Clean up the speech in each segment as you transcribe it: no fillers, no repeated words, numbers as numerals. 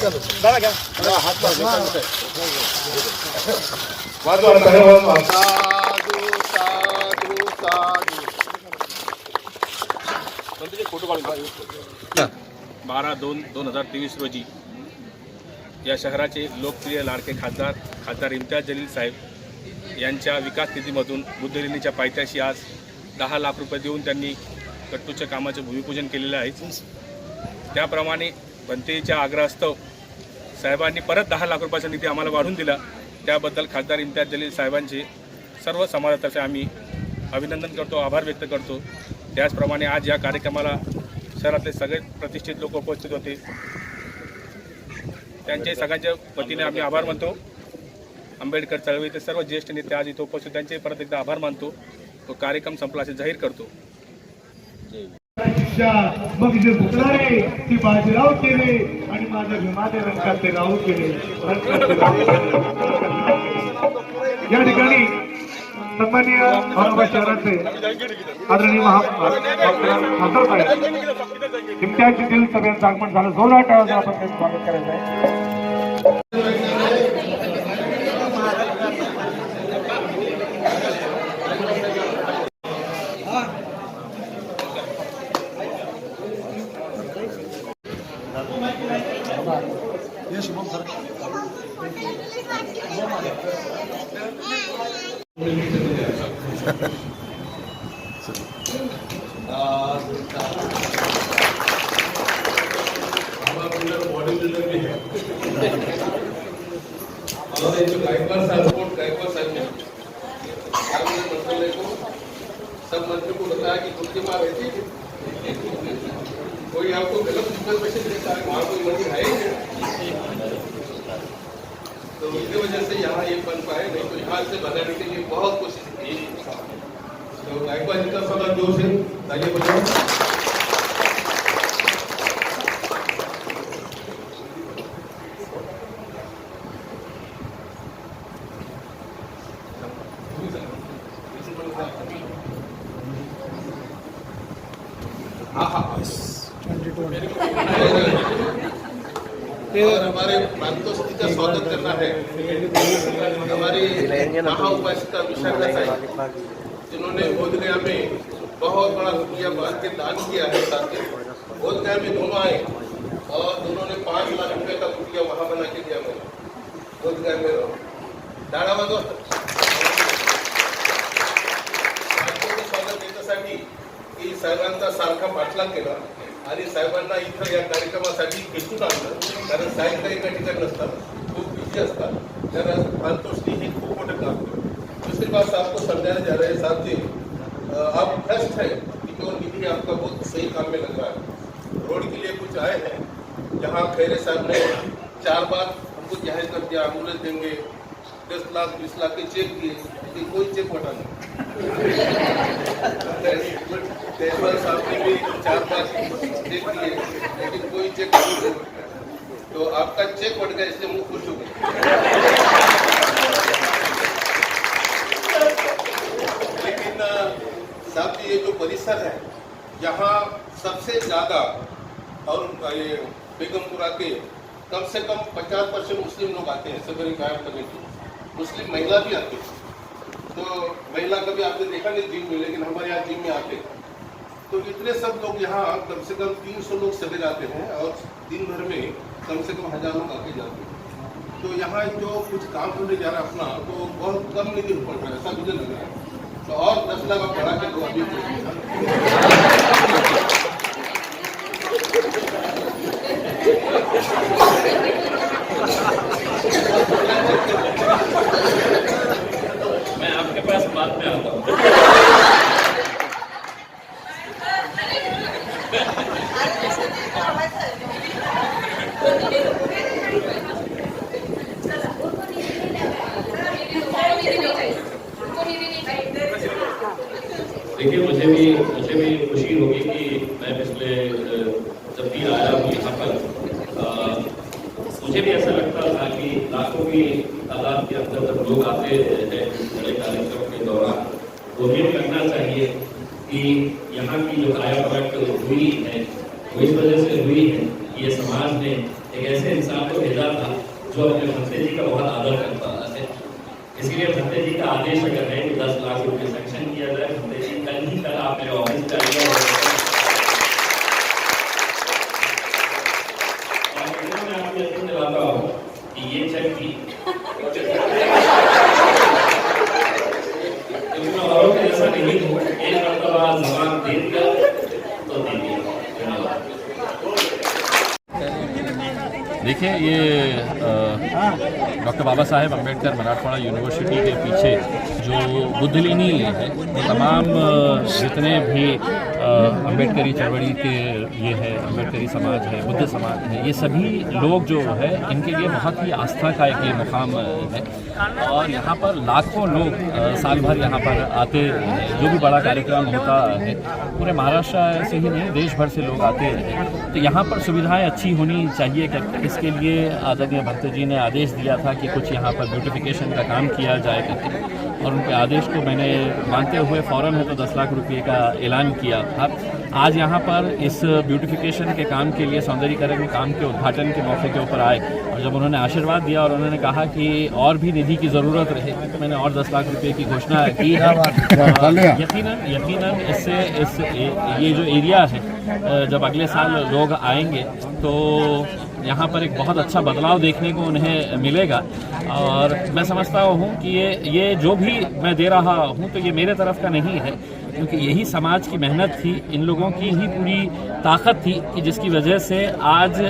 12/2/2023 रोजी या शहराचे लोकप्रिय लाडके खासदार इम्तियाज जलील साहेब यांच्या विकास निधीमधून बुद्धलेणीच्या पायथ्याशी आज 10 लाख रुपये देऊन त्यांनी कट्टूच्या कामाचे भूमिपूजन केलेले आहे। त्याप्रमाणे बनतेच्या आग्रहास्तव साहेबांनी परत 10 लाख रुपयाचा निधी आम्हाला वाढवून दिला। त्याबद्दल खासदार इम्तियाज जलील साहेबांचे सर्व समाजातर्फे आम्ही अभिनंदन करतो, आभार व्यक्त करतो। त्याचप्रमाणे आज या कार्यक्रमाला शहरातले सगळे प्रतिष्ठित लोक उपस्थित होते, त्यांचे सगळ्यांच्या वतीने आम्ही आभार मानतो। आंबेडकर चळवळीचे सर्व ज्येष्ठ नेते आज इथे उपस्थित, त्यांचे परत एकदा आभार मानतो। तो कार्यक्रम संपला असे जाहीर करतो। मग जे भुकणारे ती बाजीराव केले आणि माझ्या भीमाने रंगाचे राहू केले। या ठिकाणी सन्माननीय औरंगाबाद शहराचे आदरणीय खासदार साहेब इम्तियाज जलील सभेचं आगमन झालं। जोरदार टाळ्या आपण त्यांचं स्वागत करायचं आहे। सब मंत्री को बताया कि कुत्ते मार रहे थे, कोई आपको गलत इन्फॉर्मेशन देता है, वहाँ कोई मंत्री है तो इसकी वजह से यहाँ ये बन पाए, नहीं तो यहाँ से बनाने के लिए बहुत कोशिश की। तो गायकवाड़ जी का सदा जोश है, तालियां बजाओ। और हमारे प्रांतोस्ती का स्वागत करना है हमारी महाउपासिका विशाखा साहब, जिन्होंने बोधगया में बहुत बड़ा रुपया बांध के दान किया है। साथ में बोधगया में दोनों आए और दोनों ने 5 लाख रुपए का रुपया वहां बना के दिया। मैं बोधगया में रहो डाळा वाजवा स्वागत देण्यासाठी की साहेबांचा सारखा पाठलाग केला आणि साहेबांना इथं या कार्यक्रमासाठी भेटून आणलं, कारण साहेब काही एका ठिकाणी नसतात, खूप बिझी असतात। तर प्रांतोष्टी ही खूप मोठं काम है। दूसरी बात आपको समझाने जा रहे हैं साहब जी, आप ट्रस्ट है कि जो निधि आपका बहुत सही काम में लग रहा है। रोड के लिए कुछ आए हैं, जहाँ खैरे साहब ने 4 बार हमको जाहिर कर दिया, एम्बुलेंस देंगे, 10 लाख 20 लाख के चेक दिए, लेकिन कोई चेक बटा नहीं। तेजपाल साहब ने भी 4 बार चेक दिए, लेकिन कोई चेक नहीं। तो आपका चेक बढ़ गया, इसलिए मुझे खुश हो गए। लेकिन साहब जी ये जो परिसर है, यहाँ सबसे ज्यादा और ये बेगमपुरा के कम से कम 50% मुस्लिम लोग आते हैं सदर कायम करने के। मुस्लिम महिला भी आती है, तो महिला कभी आपने देखा नहीं जिम में, लेकिन हमारे यहाँ जिम में आते हैं। तो इतने सब लोग यहाँ कम से कम 300 लोग सवेरे आते हैं और दिन भर में कम से कम 1000 लोग आके जाते हैं। तो यहाँ जो कुछ काम होने जा रहा है अपना, तो बहुत कम निधि पड़ रहा है, ऐसा मुझे लग रहा है। तो और 10 लाख आप बढ़ा के दो अभी। मैं आपके पास बात में आता हूँ। देखिए मुझे भी खुशी होगी कि मैं पिछले जब भी आया हूँ यहाँ पर, मुझे भी ऐसा लगता था कि लाखों की तादाद के अंदर जब लोग आते हैं बड़े कार्यक्रम के दौरान, तो ये करना चाहिए कि यहाँ की जो काया पलट हुई है वो इस वजह से हुई है कि ये समाज ने एक ऐसे इंसान को भेजा था जो अपने भंते जी का बहुत आदर करता है। इसलिए भंते जी का आदेश अगर है कि 10 लाख रुपए सैंक्शन किया जाए, भंते जी कल ही कल आप मेरे ऑफिस में आइए और मैं आपको यकीन दिलाता हूँ कि ये चेक भी औरों के जैसा नहीं हो, एक मरतबा जबान देकर तो दीजिए। धन्यवाद। देखिए, ये डॉक्टर बाबा साहेब अम्बेडकर मराठवाड़ा यूनिवर्सिटी के पीछे जो बुद्धलेनी है, वो तमाम जितने भी अम्बेडकरी चळवळी के ये है, अम्बेडकरी समाज है, बुद्ध समाज है, ये सभी लोग जो है इनके लिए बहुत ही आस्था का एक ये मुकाम है। और यहाँ पर लाखों लोग साल भर यहाँ पर आते हैं। जो भी बड़ा कार्यक्रम होता है पूरे महाराष्ट्र से ही नहीं, देश भर से लोग आते हैं। तो यहाँ पर सुविधाएं अच्छी होनी चाहिए। इसके लिए आदरणीय भक्त जी ने आदेश दिया था कि कुछ यहाँ पर ब्यूटिफिकेशन का काम किया जाए करके, और उनके आदेश को मैंने मानते हुए फ़ौरन है तो 10 लाख रुपये का ऐलान किया था। आज यहाँ पर इस ब्यूटिफिकेशन के काम के लिए, सौंदर्यीकरण के काम के उद्घाटन के मौके के ऊपर आए, और जब उन्होंने आशीर्वाद दिया और उन्होंने कहा कि और भी निधि की ज़रूरत रहे, तो मैंने और 10 लाख रुपये की घोषणा की है। यकीनन इससे ये जो एरिया है, जब अगले साल लोग आएंगे तो यहाँ पर एक बहुत अच्छा बदलाव देखने को उन्हें मिलेगा। और मैं समझता हूँ कि ये जो भी मैं दे रहा हूँ तो ये मेरे तरफ का नहीं है, क्योंकि यही समाज की मेहनत थी, इन लोगों की ही पूरी ताकत थी कि जिसकी वजह से आज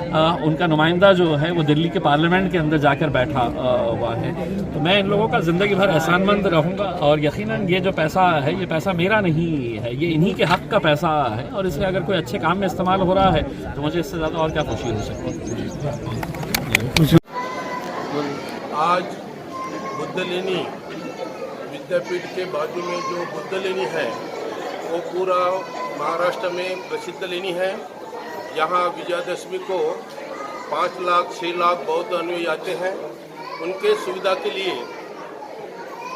उनका नुमाइंदा जो है वो दिल्ली के पार्लियामेंट के अंदर जाकर बैठा हुआ है। तो मैं इन लोगों का ज़िंदगी भर एहसानमंद रहूँगा। और यकीनन ये जो पैसा है, ये पैसा मेरा नहीं है, ये इन्हीं के हक़ का पैसा है, और इसे अगर कोई अच्छे काम में इस्तेमाल हो रहा है तो मुझे इससे ज़्यादा और क्या खुशी हो सकती है। आज बुद्धलेनी विद्यापीठ के बाजू में जो बुद्धलेनी है वो पूरा महाराष्ट्र में प्रसिद्ध लेनी है। यहाँ विजयादशमी को 5 लाख 6 लाख बौद्ध अनुयायी आते हैं। उनके सुविधा के लिए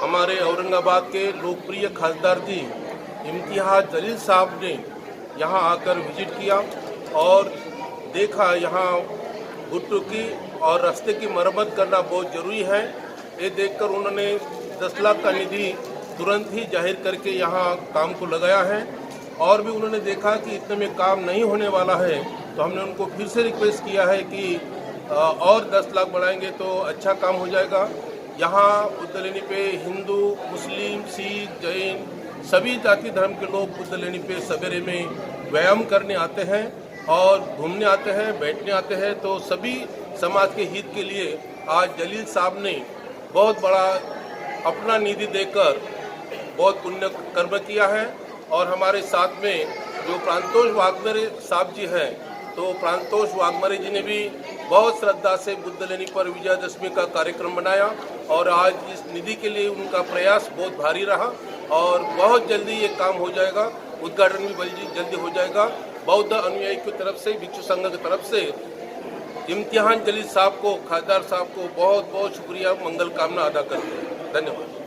हमारे औरंगाबाद के लोकप्रिय खासदार जी इम्तियाज जलील साहब ने यहाँ आकर विजिट किया और देखा यहाँ गुट्टू की और रास्ते की मरम्मत करना बहुत ज़रूरी है। ये देखकर उन्होंने 10 लाख का निधि तुरंत ही जाहिर करके यहाँ काम को लगाया है। और भी उन्होंने देखा कि इतने में काम नहीं होने वाला है, तो हमने उनको फिर से रिक्वेस्ट किया है कि और 10 लाख बढ़ाएंगे तो अच्छा काम हो जाएगा। यहाँ बुद्धलेनी पे हिंदू, मुस्लिम, सिख, जैन सभी जाति धर्म के लोग बुद्धलेनी पे सवेरे में व्यायाम करने आते हैं और घूमने आते हैं, बैठने आते हैं। तो सभी समाज के हित के लिए आज जलील साहब ने बहुत बड़ा अपना निधि देकर बहुत पुण्य कर्म किया है। और हमारे साथ में जो प्रांतोष वाघमरे साहब जी हैं, तो प्रांतोष वाघमरे जी ने भी बहुत श्रद्धा से बुद्धलेनी पर विजयादशमी का कार्यक्रम बनाया और आज इस निधि के लिए उनका प्रयास बहुत भारी रहा और बहुत जल्दी ये काम हो जाएगा। उद्घाटन भी जल्दी हो जाएगा। बौद्ध अनुयायी की तरफ से, भिक्षु संघ की तरफ से इम्तियाज जलील साहब को, खासदार साहब को बहुत बहुत शुक्रिया, मंगल कामना अदा करते हैं। धन्यवाद।